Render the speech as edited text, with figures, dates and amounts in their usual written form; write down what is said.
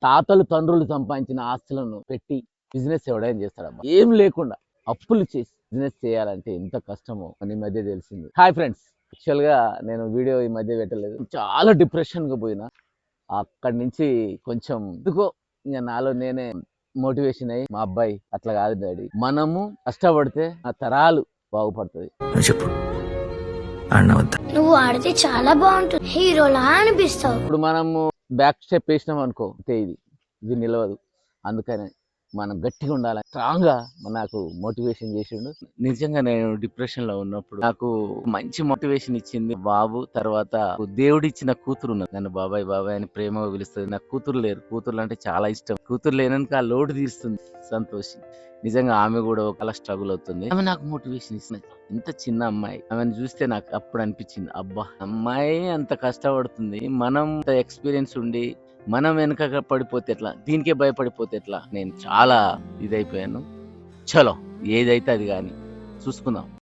తాతలు తండ్రులు సంపాదించిన ఆస్తులను పెట్టి బిజినెస్ ఎవడైనా చేస్తాడమ్మా. ఏం లేకుండా అప్పులు చేసి బిజినెస్ చేయాలంటే ఎంత కష్టమో అని ఈ మధ్య తెలిసింది. హాయ్ ఫ్రెండ్స్, యాక్చువల్ గా నేను వీడియో ఈ మధ్య పెట్టలేదు. చాలా డిప్రెషన్ గా పోయినా. అక్కడి నుంచి కొంచెం ఎందుకో ఇంకా నాలో నేనే మోటివేషన్ అయ్యి, మా అబ్బాయి అట్లా కాదు డాడీ, మనము కష్టపడితే ఆ తరాలు బాగుపడుతుంది. చెప్పు, నువ్వు ఆడితే చాలా బాగుంటుంది, హీరోలా అనిపిస్తావు. ఇప్పుడు మనము బ్యాక్ స్టెప్ వేసినాం అనుకో, అంటే ఇది నిలవదు. అందుకనే మనం గట్టిగా ఉండాలి, స్ట్రాంగ్ గా. నాకు మోటివేషన్ చేసిండు. నిజంగా నేను డిప్రెషన్ లో ఉన్నప్పుడు నాకు మంచి మోటివేషన్ ఇచ్చింది బాబు. తర్వాత దేవుడు ఇచ్చిన కూతురు ఉన్నది, నన్ను బాబాయ్ బాబాయ్ అని ప్రేమగా పిలుస్తుంది. నాకు కూతురు లేరు, కూతుర్లు అంటే చాలా ఇష్టం. కూతురు లేననికి ఆ లోటు తీరుస్తుంది సంతోషి. నిజంగా ఆమె కూడా ఒకలా స్ట్రగుల్ అవుతుంది. ఆమె నాకు మోటివేషన్ ఇస్తుంది. ఎంత చిన్న అమ్మాయి, ఆమెను చూస్తే నాకు అప్పుడు అనిపించింది, అబ్బా అమ్మాయి అంత కష్టపడుతుంది, మనం ఎక్స్పీరియన్స్ ఉండి మనం వెనక పడిపోతే ఎట్లా, దీనికే భయపడిపోతే ఎట్లా. నేను చాలా ఇదైపోయాను. చలో ఏదైతే అది కానీ చూసుకుందాం.